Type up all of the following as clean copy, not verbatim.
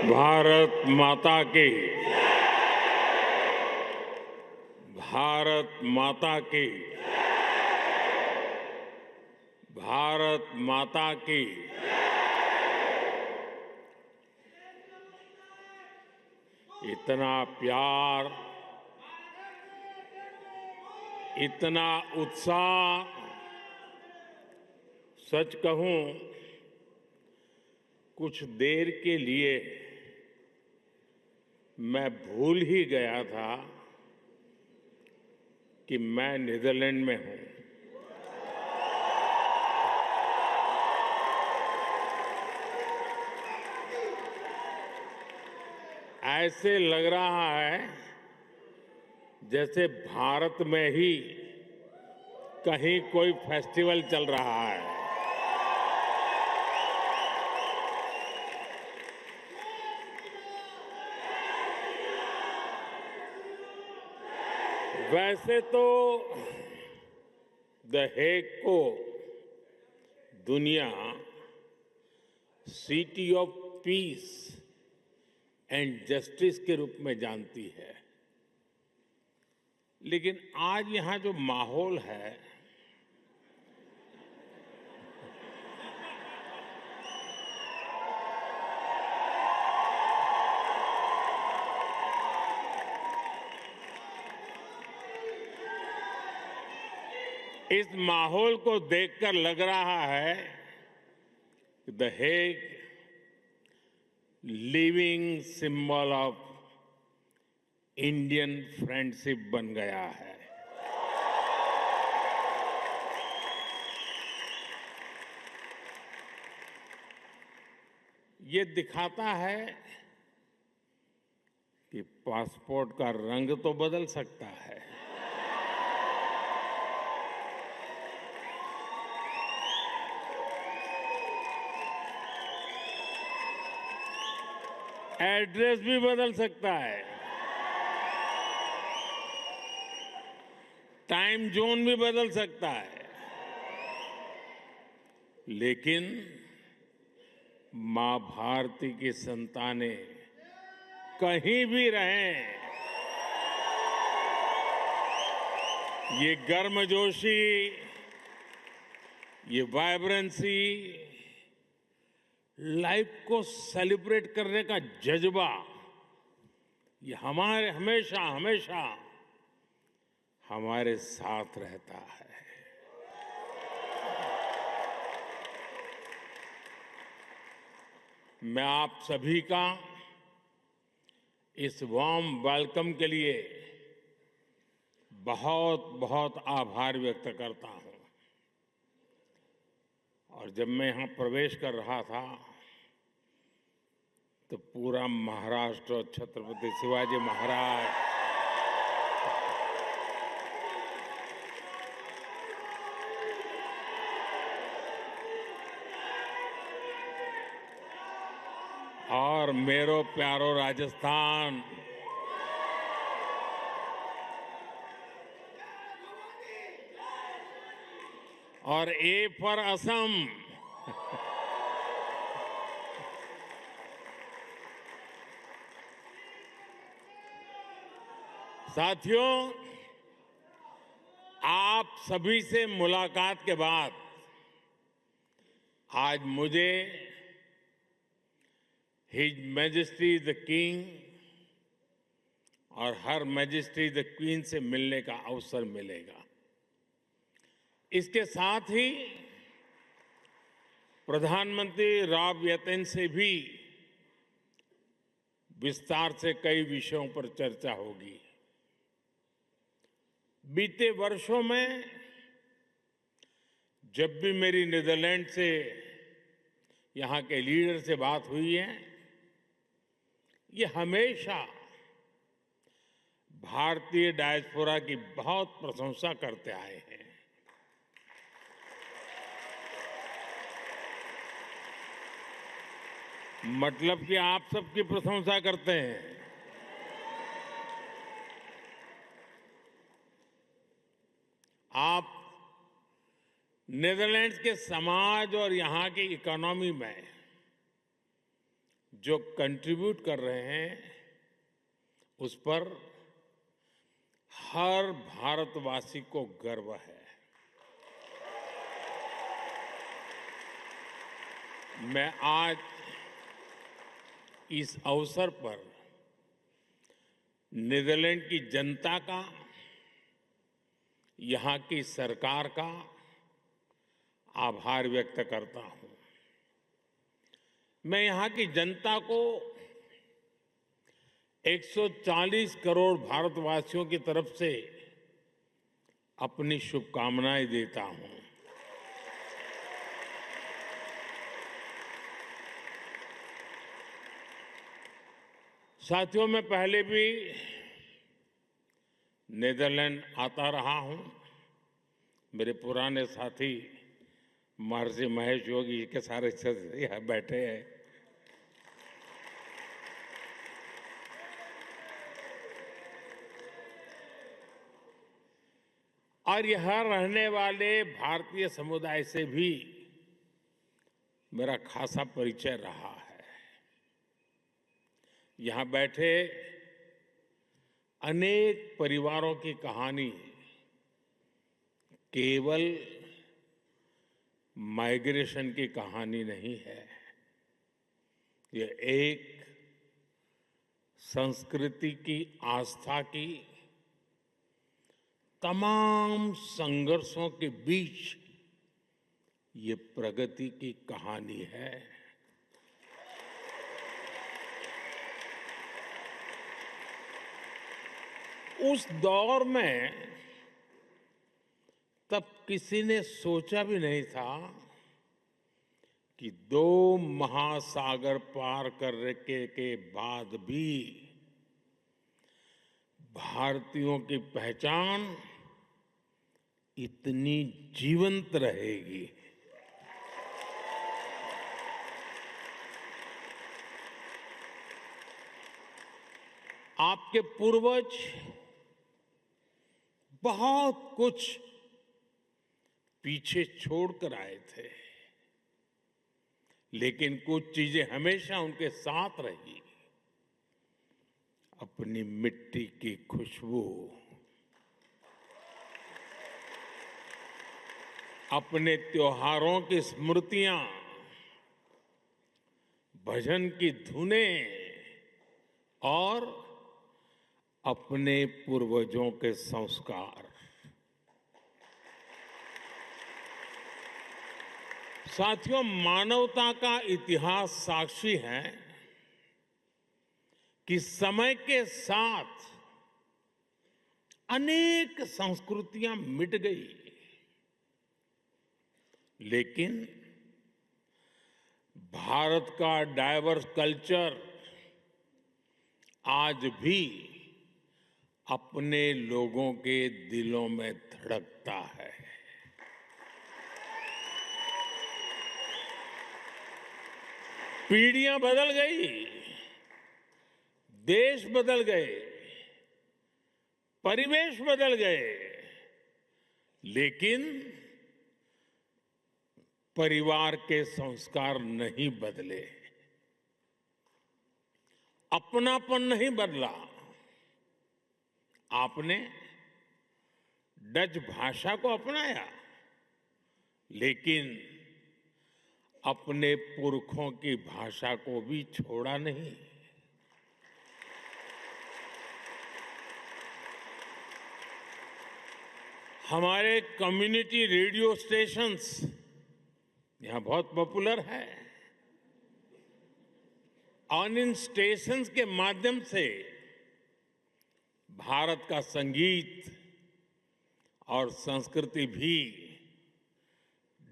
भारत माता की। भारत माता की। भारत माता की। इतना प्यार, इतना उत्साह, सच कहूं कुछ देर के लिए मैं भूल ही गया था कि मैं नीदरलैंड में हूं। ऐसे लग रहा है जैसे भारत में ही कहीं कोई फेस्टिवल चल रहा है। वैसे तो द हेग को दुनिया city of peace and justice के रूप में जानती है, लेकिन आज यहां जो माहौल है इस माहौल को देखकर लग रहा है कि the Hague living symbol of Indian friendship बन गया है। ये दिखाता है कि पासपोर्ट का रंग तो बदल सकता है, एड्रेस भी बदल सकता है, टाइम जोन भी बदल सकता है, लेकिन मां भारती की संतानें कहीं भी रहें, ये गर्मजोशी, ये वाइब्रेंसी, लाइफ को सेलिब्रेट करने का जज्बा, ये हमारे हमेशा हमेशा हमारे साथ रहता है। मैं आप सभी का इस वार्म वेलकम के लिए बहुत बहुत आभार व्यक्त करता हूं। और जब मैं यहां प्रवेश कर रहा था तो पूरा महाराष्ट्र, छत्रपति शिवाजी महाराज, और मेरो प्यारो राजस्थान, और ए फॉर असम, साथियों, आप सभी से मुलाकात के बाद आज मुझे हिज मैजेस्टी द किंग और हर मैजेस्टी द क्वीन से मिलने का अवसर मिलेगा। इसके साथ ही प्रधानमंत्री राव यतेन से भी विस्तार से कई विषयों पर चर्चा होगी। बीते वर्षों में जब भी मेरी नीदरलैंड से यहां के लीडर से बात हुई है, ये हमेशा भारतीय डायस्पोरा की बहुत प्रशंसा करते आए हैं। मतलब कि आप सबकी प्रशंसा करते हैं। आप नीदरलैंड्स के समाज और यहां की इकोनॉमी में जो कंट्रीब्यूट कर रहे हैं उस पर हर भारतवासी को गर्व है। मैं आज इस अवसर पर नीदरलैंड की जनता का, यहां की सरकार का आभार व्यक्त करता हूं। मैं यहां की जनता को 140 करोड़ भारतवासियों की तरफ से अपनी शुभकामनाएं देता हूं। साथियों, मैं पहले भी नीदरलैंड आता रहा हूं। मेरे पुराने साथी महर्षि महेश योगी के सारे सदस्य यहां बैठे हैं। और यहां रहने वाले भारतीय समुदाय से भी मेरा खासा परिचय रहा है। यहां बैठे अनेक परिवारों की कहानी केवल माइग्रेशन की कहानी नहीं है। ये एक संस्कृति की, आस्था की, तमाम संघर्षों के बीच ये प्रगति की कहानी है। उस दौर में तब किसी ने सोचा भी नहीं था कि 2 महासागर पार करने के बाद भी भारतीयों की पहचान इतनी जीवंत रहेगी। आपके पूर्वज बहुत कुछ पीछे छोड़कर आए थे, लेकिन कुछ चीजें हमेशा उनके साथ रही। अपनी मिट्टी की खुशबू, अपने त्योहारों की स्मृतियां, भजन की धुनें और अपने पूर्वजों के संस्कार। साथियों, मानवता का इतिहास साक्षी है कि समय के साथ अनेक संस्कृतियां मिट गई, लेकिन भारत का डाइवर्स कल्चर आज भी अपने लोगों के दिलों में धड़कता है। पीढ़ियां बदल गई, देश बदल गए, परिवेश बदल गए, लेकिन परिवार के संस्कार नहीं बदले, अपनापन नहीं बदला। आपने डच भाषा को अपनाया, लेकिन अपने पुरखों की भाषा को भी छोड़ा नहीं। हमारे कम्युनिटी रेडियो स्टेशंस यहां बहुत पॉपुलर है और इन स्टेशंस के माध्यम से भारत का संगीत और संस्कृति भी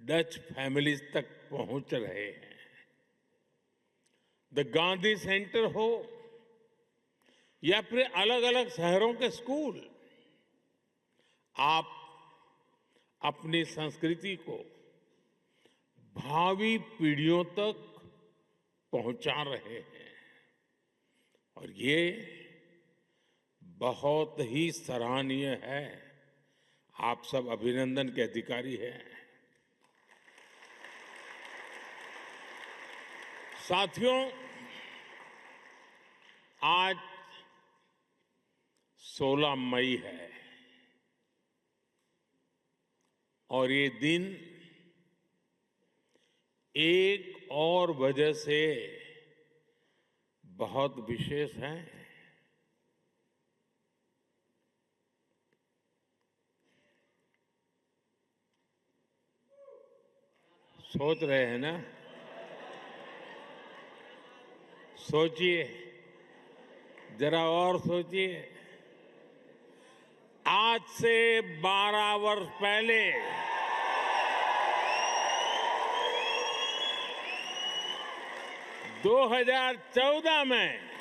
डच फैमिलीज तक पहुंच रहे हैं। द गांधी सेंटर हो या फिर अलग अलग शहरों के स्कूल, आप अपनी संस्कृति को भावी पीढ़ियों तक पहुंचा रहे हैं और ये बहुत ही सराहनीय है। आप सब अभिनंदन के अधिकारी हैं। साथियों, आज 16 मई है और ये दिन एक और वजह से बहुत विशेष है। सोच रहे हैं ना? सोचिए, जरा और सोचिए। आज से 12 वर्ष पहले 2014 में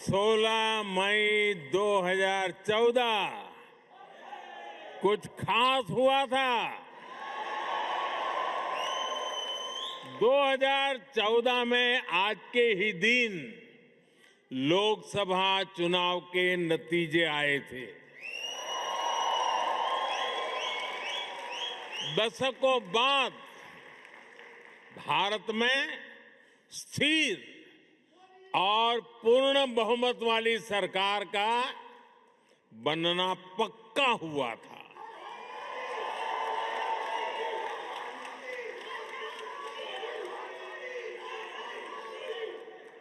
सोलह मई 2014 कुछ खास हुआ था। 2014 में आज के ही दिन लोकसभा चुनाव के नतीजे आए थे। दशकों बाद भारत में स्थिर और पूर्ण बहुमत वाली सरकार का बनना पक्का हुआ था।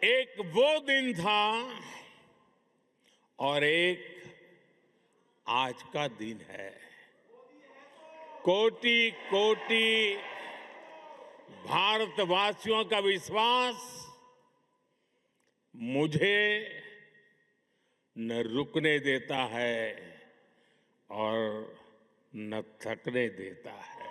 एक वो दिन था और एक आज का दिन है। कोटि कोटि भारतवासियों का विश्वास मुझे न रुकने देता है और न थकने देता है।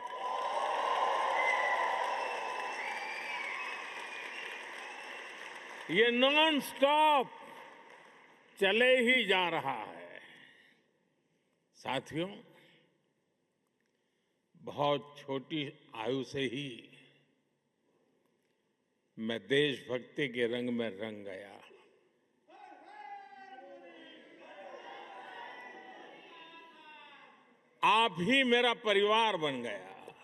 ये नॉन स्टॉप चले ही जा रहा है। साथियों, बहुत छोटी आयु से ही मैं देशभक्ति के रंग में रंग गया। आप ही मेरा परिवार बन गया।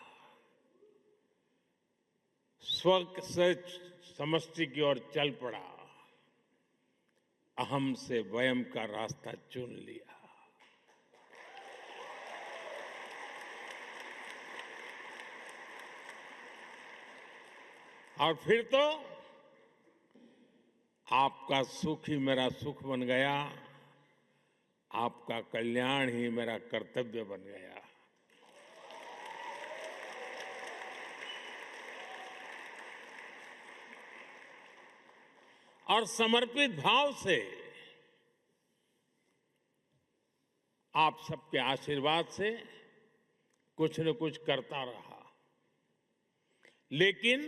स्व से समष्टि की ओर चल पड़ा। अहम से वयम का रास्ता चुन लिया। और फिर तो आपका सुख ही मेरा सुख बन गया। आपका कल्याण ही मेरा कर्तव्य बन गया। और समर्पित भाव से आप सबके आशीर्वाद से कुछ न कुछ करता रहा। लेकिन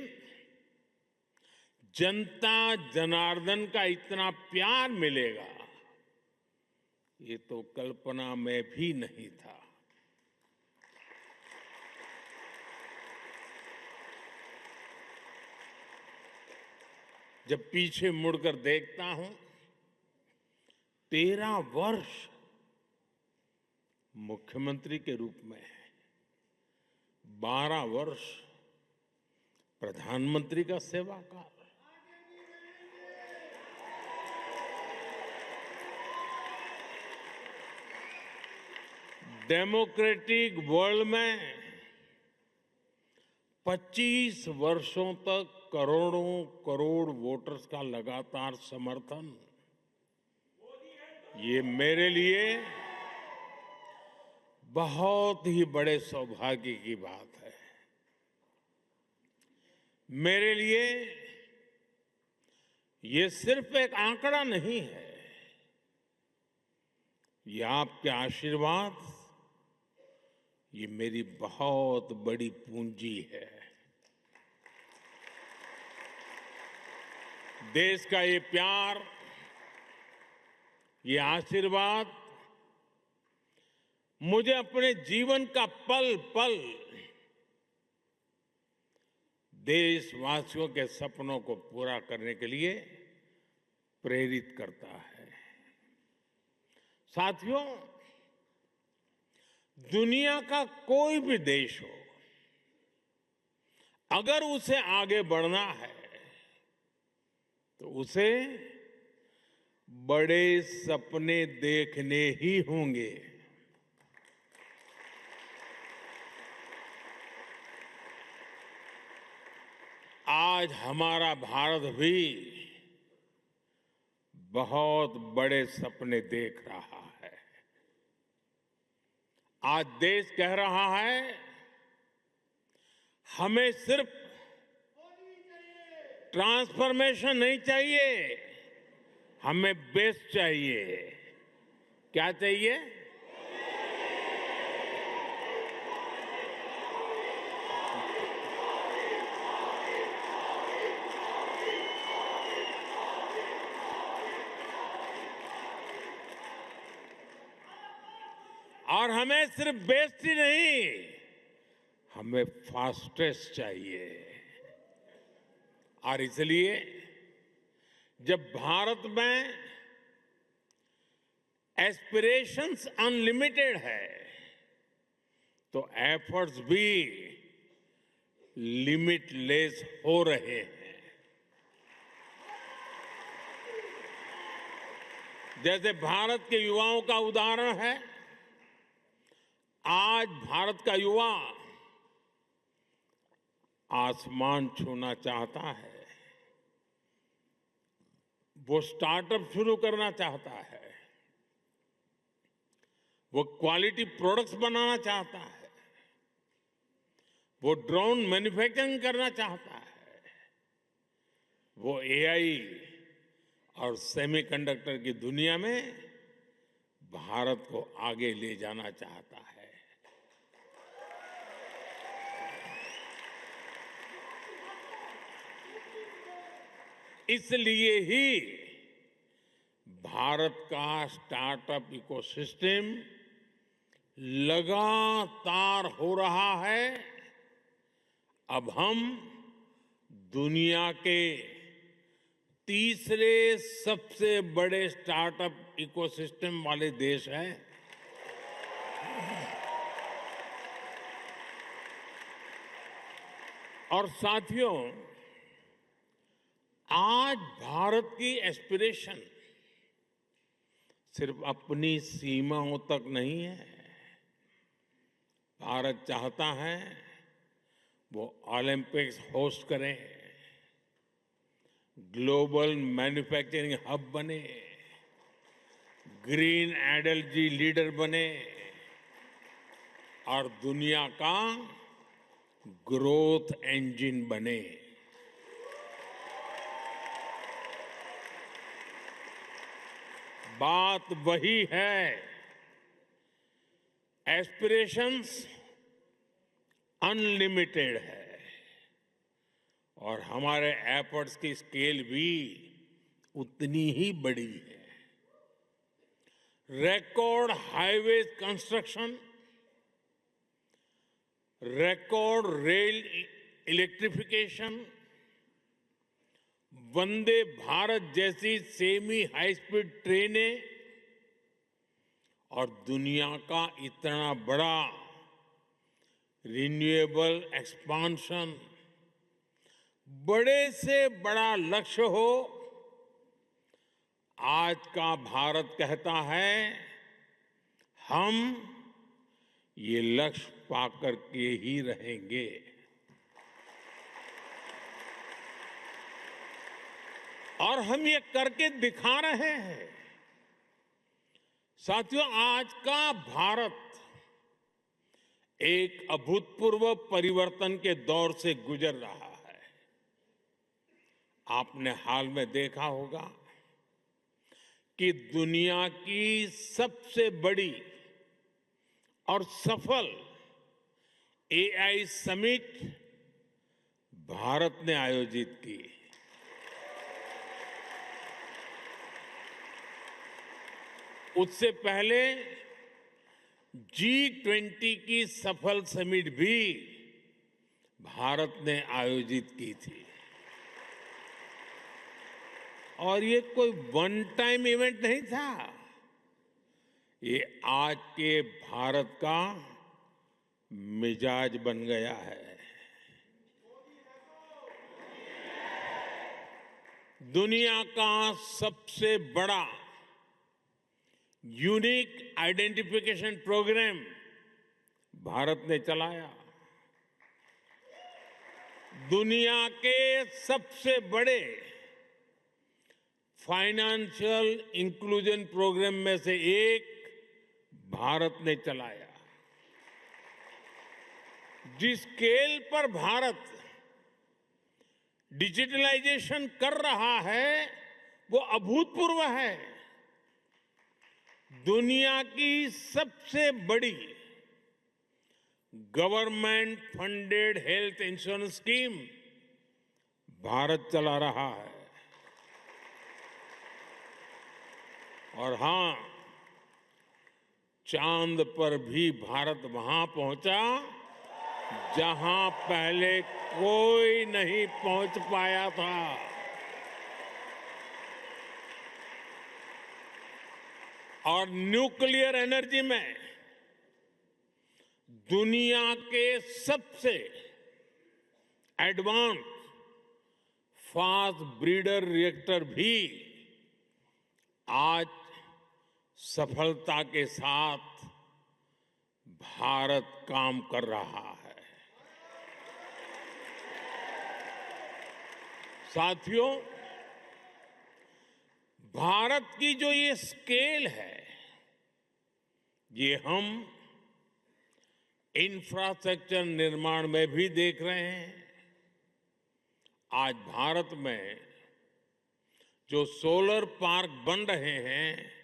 जनता जनार्दन का इतना प्यार मिलेगा, ये तो कल्पना में भी नहीं था। जब पीछे मुड़कर देखता हूं, 13 वर्ष मुख्यमंत्री के रूप में, 12 वर्ष प्रधानमंत्री का सेवा काल, डेमोक्रेटिक वर्ल्ड में 25 वर्षों तक करोड़ों करोड़ वोटर्स का लगातार समर्थन, ये मेरे लिए बहुत ही बड़े सौभाग्य की बात है। मेरे लिए ये सिर्फ एक आंकड़ा नहीं है, ये आपके आशीर्वाद, ये मेरी बहुत बड़ी पूंजी है। देश का ये प्यार, ये आशीर्वाद मुझे अपने जीवन का पल पल देशवासियों के सपनों को पूरा करने के लिए प्रेरित करता है। साथियों, दुनिया का कोई भी देश हो, अगर उसे आगे बढ़ना है तो उसे बड़े सपने देखने ही होंगे। आज हमारा भारत भी बहुत बड़े सपने देख रहा है। आज देश कह रहा है, हमें सिर्फ ट्रांसफॉर्मेशन नहीं चाहिए, हमें बेस्ट चाहिए। क्या चाहिए? और हमें सिर्फ बेस्ट ही नहीं, हमें फास्टेस्ट चाहिए। और इसलिए जब भारत में एस्पिरेशंस अनलिमिटेड है तो एफर्ट्स भी लिमिटलेस हो रहे हैं। जैसे भारत के युवाओं का उदाहरण है, आज भारत का युवा आसमान छूना चाहता है, वो स्टार्टअप शुरू करना चाहता है, वो क्वालिटी प्रोडक्ट्स बनाना चाहता है, वो ड्रोन मैन्युफैक्चरिंग करना चाहता है, वो एआई और सेमीकंडक्टर की दुनिया में भारत को आगे ले जाना चाहता है। इसलिए ही भारत का स्टार्टअप इकोसिस्टम लगातार हो रहा है। अब हम दुनिया के तीसरे सबसे बड़े स्टार्टअप इकोसिस्टम वाले देश हैं। और साथियों, आज भारत की एस्पिरेशन सिर्फ अपनी सीमाओं तक नहीं है। भारत चाहता है वो ओलंपिक्स होस्ट करे, ग्लोबल मैन्युफैक्चरिंग हब बने, ग्रीन एनर्जी लीडर बने और दुनिया का ग्रोथ इंजन बने। बात वही है, एस्पिरेशंस अनलिमिटेड है और हमारे एफर्ट्स की स्केल भी उतनी ही बड़ी है। Record highway construction, record rail electrification, Vande Bharat जैसी सेमी हाई स्पीड ट्रेनें और दुनिया का इतना बड़ा रिन्यूएबल एक्सपांशन, बड़े से बड़ा लक्ष्य हो, आज का भारत कहता है हम ये लक्ष्य पाकर के ही रहेंगे। और हम ये करके दिखा रहे हैं। साथियों, आज का भारत एक अभूतपूर्व परिवर्तन के दौर से गुजर रहा है। आपने हाल में देखा होगा कि दुनिया की सबसे बड़ी और सफल एआई समिट भारत ने आयोजित की। उससे पहले G20 की सफल समिट भी भारत ने आयोजित की थी। और ये कोई वन टाइम इवेंट नहीं था, ये आज के भारत का मिजाज बन गया है। दुनिया का सबसे बड़ा यूनिक आइडेंटिफिकेशन प्रोग्राम भारत ने चलाया। दुनिया के सबसे बड़े फाइनेंशियल इंक्लूजन प्रोग्राम में से एक भारत ने चलाया। जिस स्केल पर भारत डिजिटलाइजेशन कर रहा है वो अभूतपूर्व है। दुनिया की सबसे बड़ी government funded health insurance scheme Bharat चला रहा है। और हां, चांद पर भी भारत वहां पहुंचा जहां पहले कोई नहीं पहुंच पाया था। और न्यूक्लियर एनर्जी में दुनिया के सबसे एडवांस फास्ट ब्रीडर रिएक्टर भी आज सफलता के साथ भारत काम कर रहा है। साथियों, भारत की जो ये स्केल है, ये हम इंफ्रास्ट्रक्चर निर्माण में भी देख रहे हैं। आज भारत में जो सोलर पार्क बन रहे हैं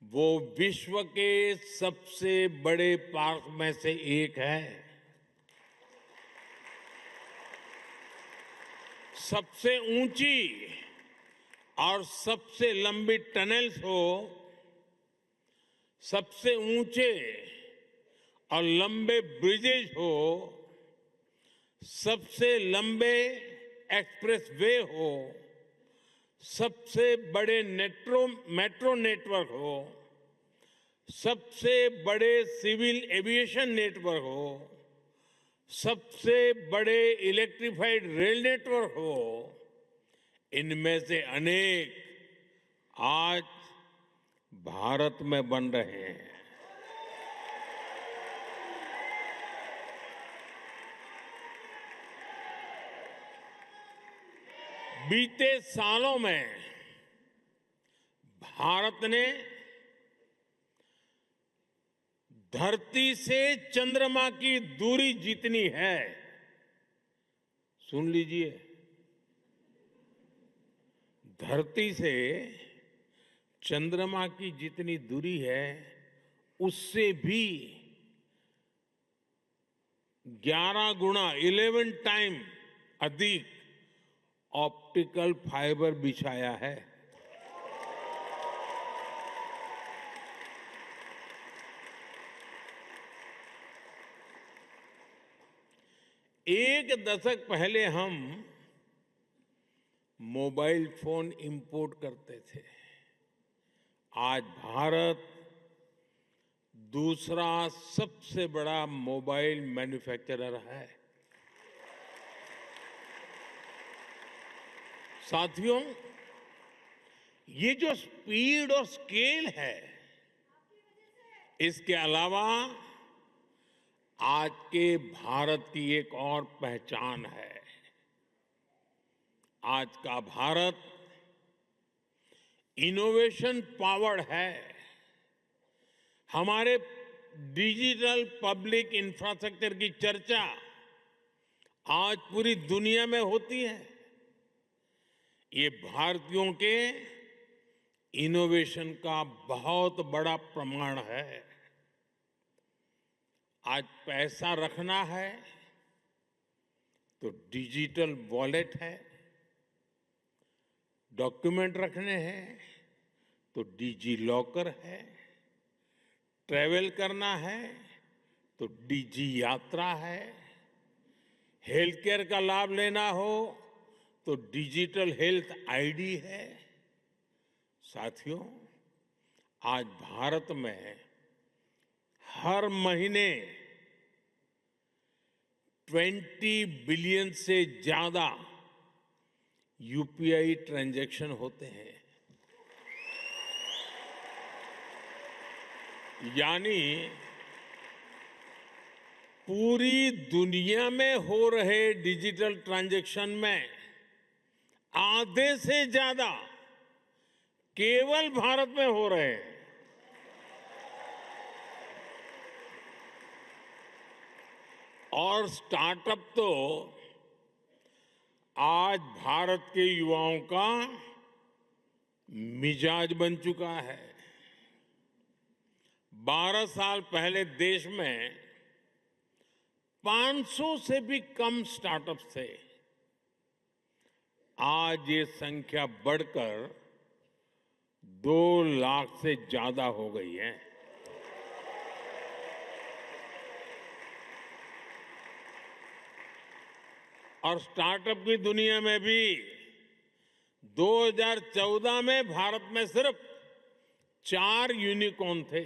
वो विश्व के सबसे बड़े पार्क में से एक है। सबसे ऊंची और सबसे लंबी टनल्स हो, सबसे ऊंचे और लंबे ब्रिजेज हो, सबसे लंबे एक्सप्रेस वे हो, सबसे बड़े मेट्रो नेटवर्क हो, सबसे बड़े सिविल एविएशन नेटवर्क हो, सबसे बड़े इलेक्ट्रिफाइड रेल नेटवर्क हो, इनमें से अनेक आज भारत में बन रहे हैं। बीते सालों में भारत ने धरती से चंद्रमा की दूरी जितनी है, सुन लीजिए, धरती से चंद्रमा की जितनी दूरी है उससे भी 11 गुना 11 टाइम अधिक ऑप्टिकल फाइबर बिछाया है। एक दशक पहले हम मोबाइल फोन इंपोर्ट करते थे। आज भारत दूसरा सबसे बड़ा मोबाइल मैन्युफैक्चरर है। साथियों, ये जो स्पीड और स्केल है, इसके अलावा आज के भारत की एक और पहचान है। आज का भारत इनोवेशन पावर्ड है। हमारे डिजिटल पब्लिक इंफ्रास्ट्रक्चर की चर्चा आज पूरी दुनिया में होती है। ये भारतीयों के इनोवेशन का बहुत बड़ा प्रमाण है। आज पैसा रखना है तो डिजिटल वॉलेट है, डॉक्यूमेंट रखने हैं तो डिजी लॉकर है, ट्रैवल करना है तो डिजी यात्रा है, हेल्थ केयर का लाभ लेना हो तो डिजिटल हेल्थ आईडी है। साथियों, आज भारत में हर महीने 20 बिलियन से ज्यादा यूपीआई ट्रांजैक्शन होते हैं। यानी पूरी दुनिया में हो रहे डिजिटल ट्रांजैक्शन में आधे से ज्यादा केवल भारत में हो रहे हैं। और स्टार्टअप तो आज भारत के युवाओं का मिजाज बन चुका है। 12 साल पहले देश में 500 से भी कम स्टार्टअप थे। आज ये संख्या बढ़कर 2 लाख से ज्यादा हो गई है। और स्टार्टअप की दुनिया में भी 2014 में भारत में सिर्फ 4 यूनिकॉर्न थे।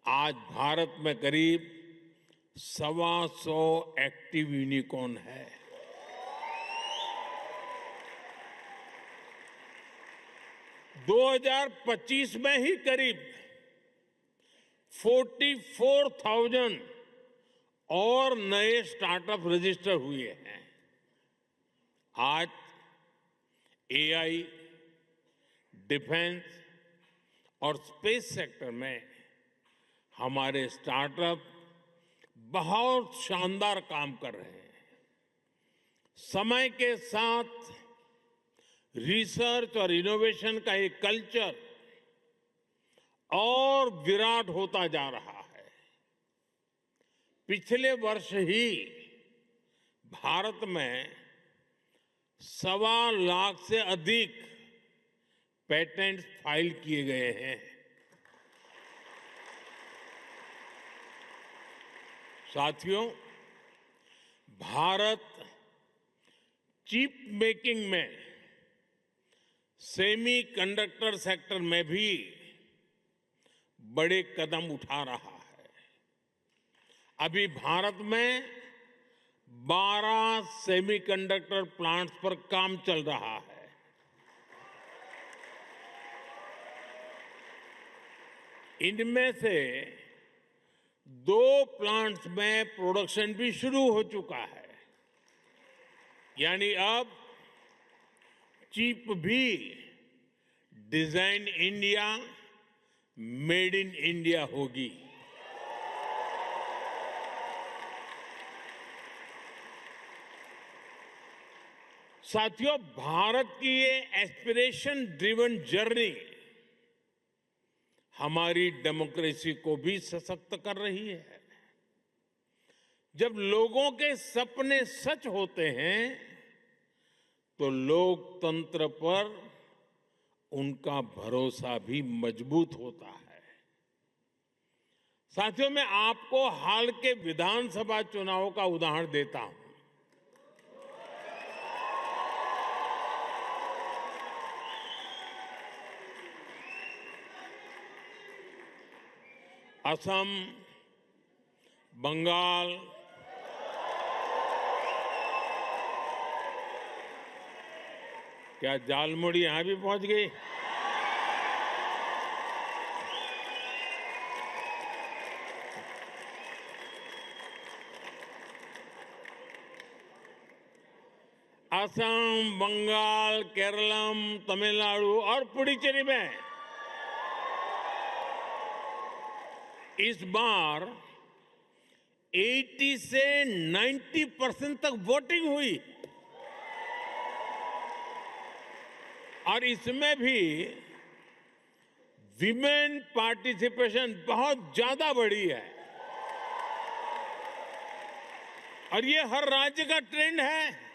आज भारत में करीब 125 एक्टिव यूनिकॉर्न है। दो 2025 में ही करीब 44,000 और नए स्टार्टअप रजिस्टर हुए हैं। आज एआई, डिफेंस और स्पेस सेक्टर में हमारे स्टार्टअप बहुत शानदार काम कर रहे हैं। समय के साथ रिसर्च और इनोवेशन का एक कल्चर और विराट होता जा रहा है। पिछले वर्ष ही भारत में 1.25 लाख से अधिक पेटेंट फाइल किए गए हैं। साथियों, भारत चिप मेकिंग में, सेमी कंडक्टर सेक्टर में भी बड़े कदम उठा रहा है। अभी भारत में 12 सेमीकंडक्टर प्लांट्स पर काम चल रहा है। इनमें से 2 प्लांट्स में प्रोडक्शन भी शुरू हो चुका है। यानी अब चिप भी design India, made in India होगी। साथियों, भारत की ये एस्पिरेशन ड्रिवन जर्नी हमारी डेमोक्रेसी को भी सशक्त कर रही है। जब लोगों के सपने सच होते हैं तो लोकतंत्र पर उनका भरोसा भी मजबूत होता है। साथियों, मैं आपको हाल के विधानसभा चुनाव का उदाहरण देता हूं। असम, बंगाल, क्या झालमुड़ी यहां भी पहुंच गई? असम, बंगाल, केरलम, तमिलनाडु और पुडुचेरी में इस बार 80 से 90% तक वोटिंग हुई। और इसमें भी विमेन पार्टिसिपेशन बहुत ज्यादा बढ़ी है। और ये हर राज्य का ट्रेंड है।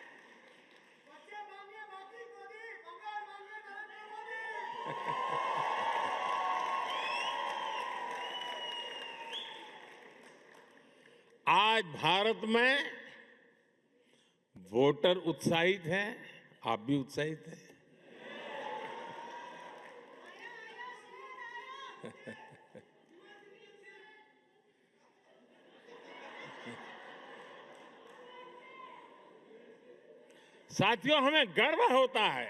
आज भारत में वोटर उत्साहित है, आप भी उत्साहित हैं। साथियों, हमें गर्व होता है,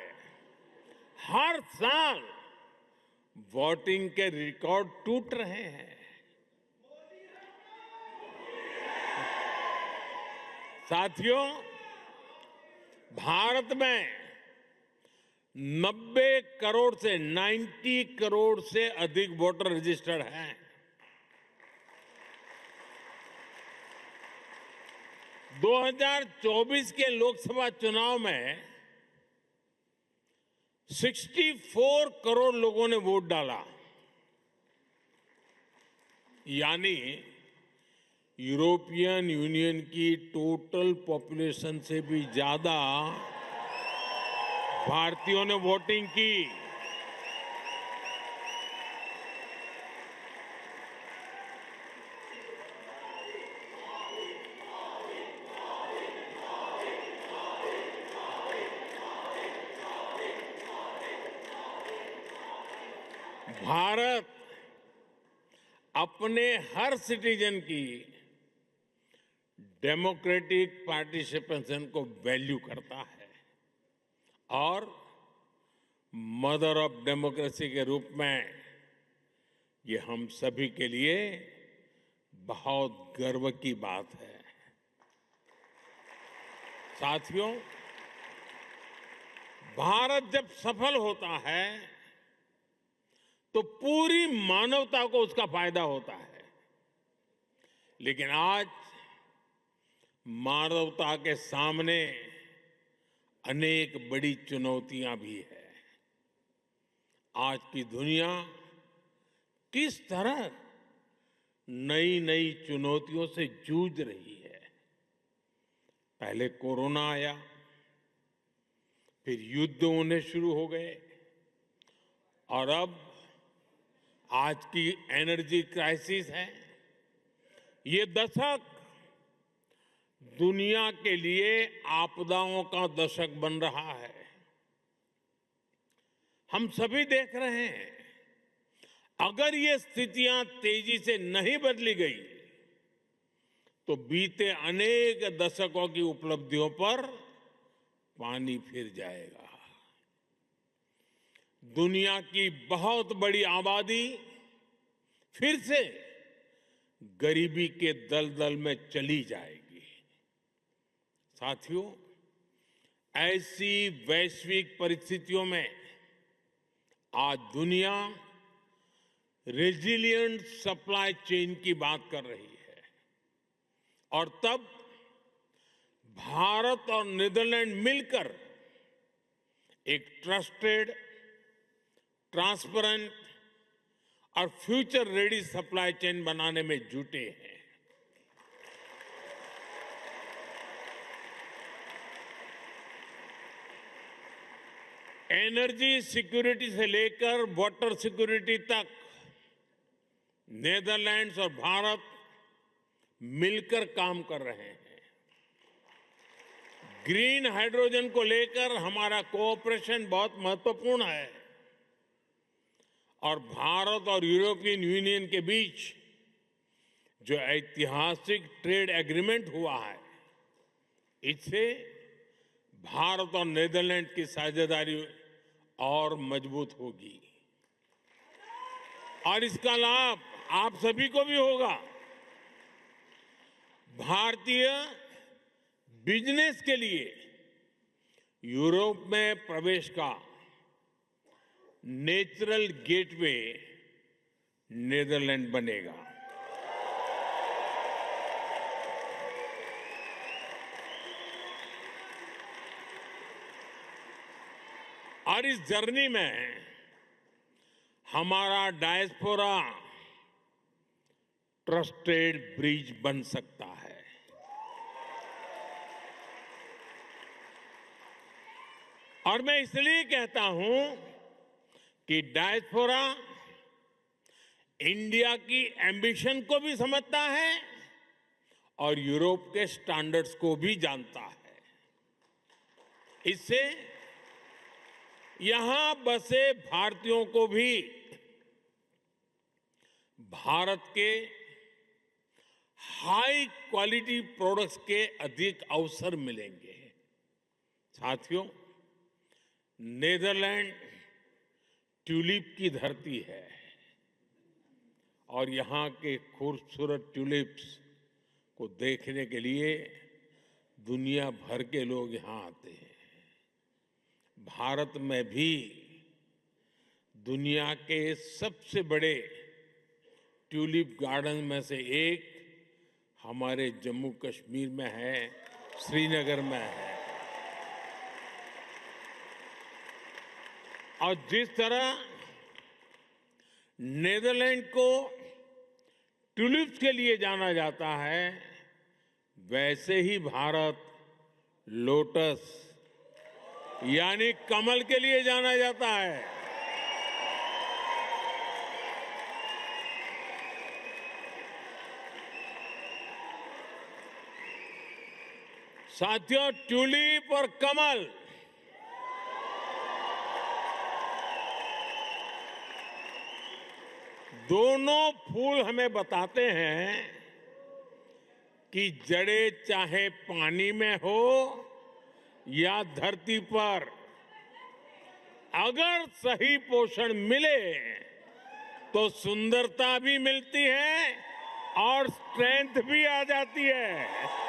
हर साल वोटिंग के रिकॉर्ड टूट रहे हैं। साथियों, भारत में 90 करोड़ से 90 करोड़ से अधिक वोटर रजिस्टर्ड हैं। 2024 के लोकसभा चुनाव में 64 करोड़ लोगों ने वोट डाला, यानी यूरोपियन यूनियन की टोटल पॉपुलेशन से भी ज्यादा भारतीयों ने वोटिंग की। भारत अपने हर सिटीजन की डेमोक्रेटिक पार्टिसिपेशन को वैल्यू करता है और मदर ऑफ डेमोक्रेसी के रूप में ये हम सभी के लिए बहुत गर्व की बात है। साथियों, भारत जब सफल होता है तो पूरी मानवता को उसका फायदा होता है, लेकिन आज मानवता के सामने अनेक बड़ी चुनौतियां भी है। आज की दुनिया किस तरह नई नई चुनौतियों से जूझ रही है। पहले कोरोना आया, फिर युद्ध होने शुरू हो गए और अब आज की एनर्जी क्राइसिस है। ये दशक दुनिया के लिए आपदाओं का दशक बन रहा है। हम सभी देख रहे हैं, अगर ये स्थितियां तेजी से नहीं बदली गई तो बीते अनेक दशकों की उपलब्धियों पर पानी फिर जाएगा। दुनिया की बहुत बड़ी आबादी फिर से गरीबी के दलदल में चली जाएगी। साथियों, ऐसी वैश्विक परिस्थितियों में आज दुनिया रेजिलिएंट सप्लाई चेन की बात कर रही है और तब भारत और नीदरलैंड मिलकर एक ट्रस्टेड, ट्रांसपेरेंट और फ्यूचर रेडी सप्लाई चेन बनाने में जुटे हैं। एनर्जी सिक्योरिटी से लेकर वाटर सिक्योरिटी तक नीदरलैंड्स और भारत मिलकर काम कर रहे हैं। ग्रीन हाइड्रोजन को लेकर हमारा कोऑपरेशन बहुत महत्वपूर्ण है और भारत और यूरोपियन यूनियन के बीच जो ऐतिहासिक ट्रेड एग्रीमेंट हुआ है, इससे भारत और नीदरलैंड की साझेदारी और मजबूत होगी और इसका लाभ आप सभी को भी होगा। भारतीय बिजनेस के लिए यूरोप में प्रवेश का नेचुरल गेटवे नीदरलैंड बनेगा। और इस जर्नी में हमारा डायस्पोरा ट्रस्टेड ब्रिज बन सकता है। और मैं इसलिए कहता हूं कि डायस्पोरा इंडिया की एम्बिशन को भी समझता है और यूरोप के स्टैंडर्ड्स को भी जानता है। इससे यहां बसे भारतीयों को भी भारत के हाई क्वालिटी प्रोडक्ट्स के अधिक अवसर मिलेंगे। साथियों, नेदरलैंड ट्यूलिप की धरती है और यहां के खूबसूरत ट्यूलिप्स को देखने के लिए दुनिया भर के लोग यहां आते हैं। भारत में भी दुनिया के सबसे बड़े ट्यूलिप गार्डन में से एक हमारे जम्मू कश्मीर में है, श्रीनगर में है। और जिस तरह नेदरलैंड को ट्यूलिप्स के लिए जाना जाता है, वैसे ही भारत लोटस यानी कमल के लिए जाना जाता है। साथियों, ट्यूलिप और कमल दोनों फूल हमें बताते हैं कि जड़ें चाहे पानी में हो या धरती पर, अगर सही पोषण मिले तो सुंदरता भी मिलती है और स्ट्रेंथ भी आ जाती है।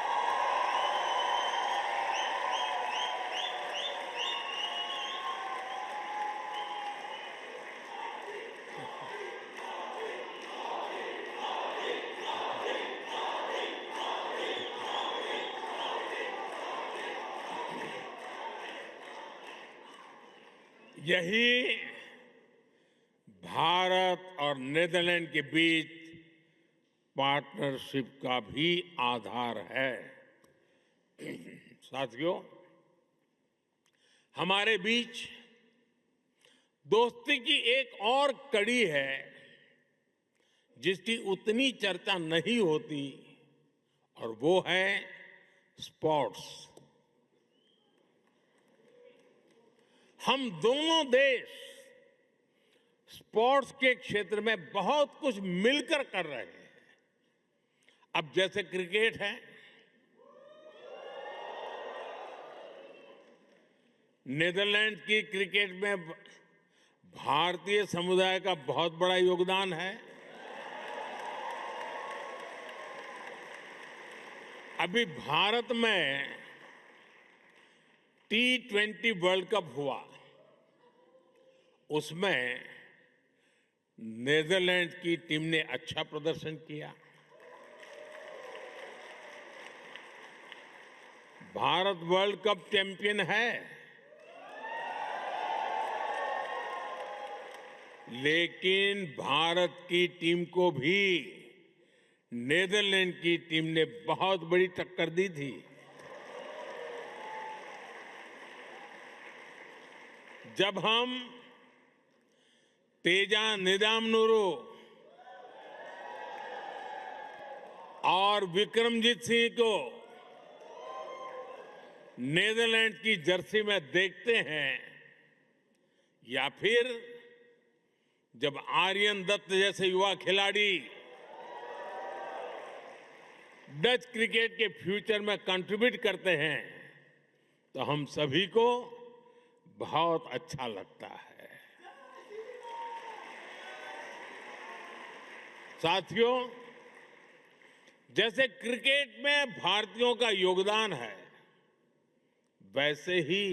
यही भारत और नेदरलैंड के बीच पार्टनरशिप का भी आधार है। साथियों, हमारे बीच दोस्ती की एक और कड़ी है जिसकी उतनी चर्चा नहीं होती, और वो है स्पोर्ट्स। हम दोनों देश स्पोर्ट्स के क्षेत्र में बहुत कुछ मिलकर कर रहे हैं। अब जैसे क्रिकेट है, नेदरलैंड की क्रिकेट में भारतीय समुदाय का बहुत बड़ा योगदान है। अभी भारत में T20 वर्ल्ड कप हुआ, उसमें नेदरलैंड की टीम ने अच्छा प्रदर्शन किया। भारत वर्ल्ड कप चैंपियन है, लेकिन भारत की टीम को भी नेदरलैंड की टीम ने बहुत बड़ी टक्कर दी थी। जब हम तेजा निदामनुरू और विक्रमजीत सिंह को नेदरलैंड की जर्सी में देखते हैं, या फिर जब आर्यन दत्त जैसे युवा खिलाड़ी डच क्रिकेट के फ्यूचर में कंट्रीब्यूट करते हैं, तो हम सभी को बहुत अच्छा लगता है। साथियों, जैसे क्रिकेट में भारतीयों का योगदान है, वैसे ही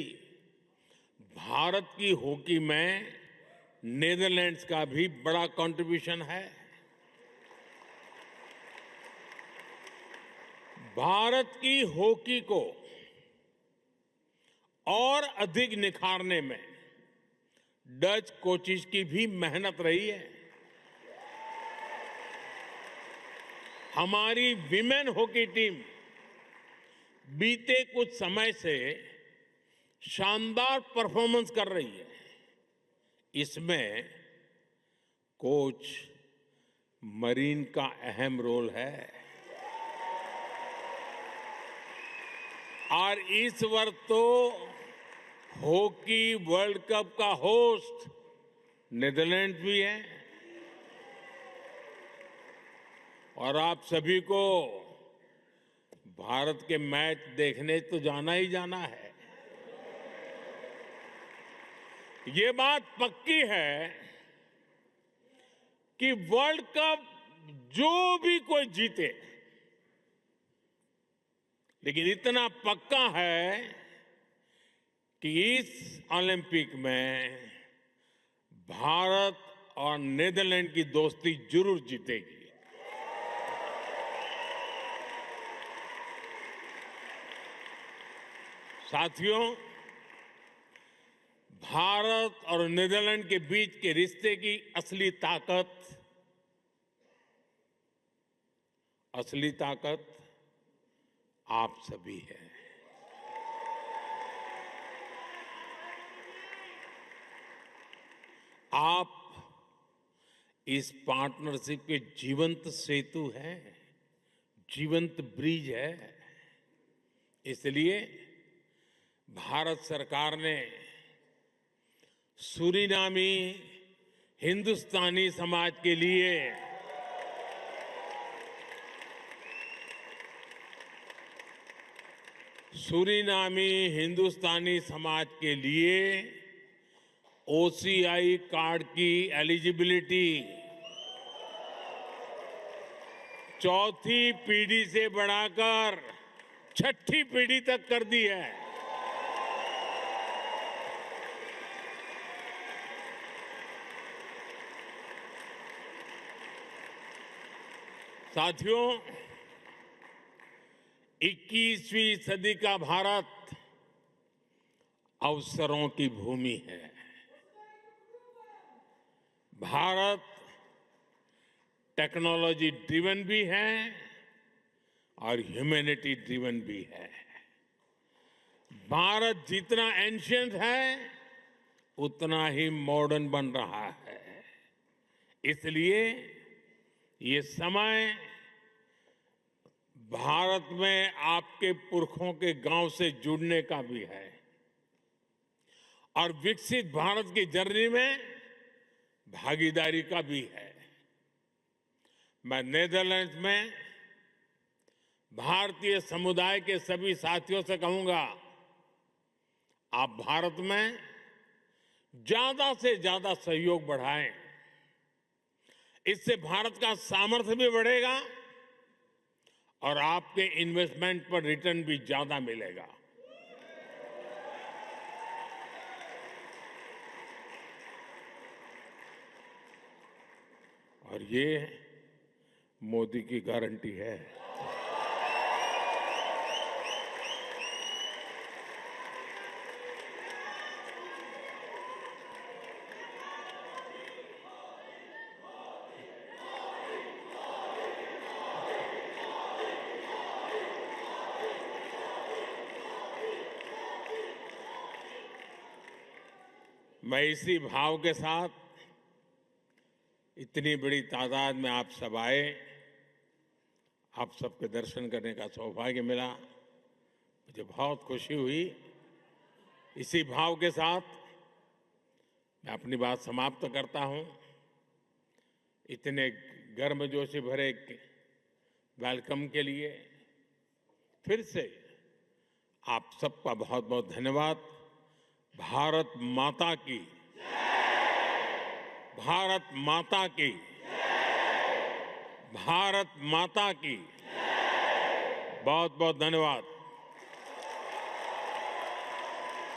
भारत की हॉकी में नेदरलैंड्स का भी बड़ा कंट्रीब्यूशन है। भारत की हॉकी को और अधिक निखारने में डच कोचिज की भी मेहनत रही है। हमारी विमेन हॉकी टीम बीते कुछ समय से शानदार परफॉर्मेंस कर रही है। इसमें कोच मरीन का अहम रोल है और इस वर्ष तो हॉकी वर्ल्ड कप का होस्ट नीदरलैंड भी है और आप सभी को भारत के मैच देखने तो जाना ही जाना है। ये बात पक्की है कि वर्ल्ड कप जो भी कोई जीते, लेकिन इतना पक्का है कि इस ओलंपिक में भारत और नीदरलैंड की दोस्ती जरूर जीतेगी। साथियों, भारत और नीदरलैंड के बीच के रिश्ते की असली ताकत आप सभी हैं। आप इस पार्टनरशिप के जीवंत सेतु हैं, जीवंत ब्रिज है। इसलिए भारत सरकार ने सूरीनामी हिंदुस्तानी समाज के लिए ओसीआई कार्ड की एलिजिबिलिटी चौथी पीढ़ी से बढ़ाकर छठी पीढ़ी तक कर दी है। साथियों, 21वीं सदी का भारत अवसरों की भूमि है। भारत टेक्नोलॉजी ड्रिवन भी है और ह्यूमैनिटी ड्रिवन भी है। भारत जितना एंशिएंट है उतना ही मॉडर्न बन रहा है। इसलिए ये समय भारत में आपके पुरखों के गांव से जुड़ने का भी है और विकसित भारत की जर्नी में भागीदारी का भी है। मैं नीदरलैंड्स में भारतीय समुदाय के सभी साथियों से कहूंगा, आप भारत में ज्यादा से ज्यादा सहयोग बढ़ाएं। इससे भारत का सामर्थ्य भी बढ़ेगा और आपके इन्वेस्टमेंट पर रिटर्न भी ज्यादा मिलेगा। और ये मोदी की गारंटी है। मैं इसी भाव के साथ इतनी बड़ी तादाद में आप सब आए, आप सबके दर्शन करने का सौभाग्य मिला, मुझे बहुत खुशी हुई। इसी भाव के साथ मैं अपनी बात समाप्त करता हूं। इतने गर्मजोशी भरे वेलकम के लिए फिर से आप सबका बहुत बहुत धन्यवाद। भारत माता की, भारत माता की, भारत माता की बहुत बहुत धन्यवाद।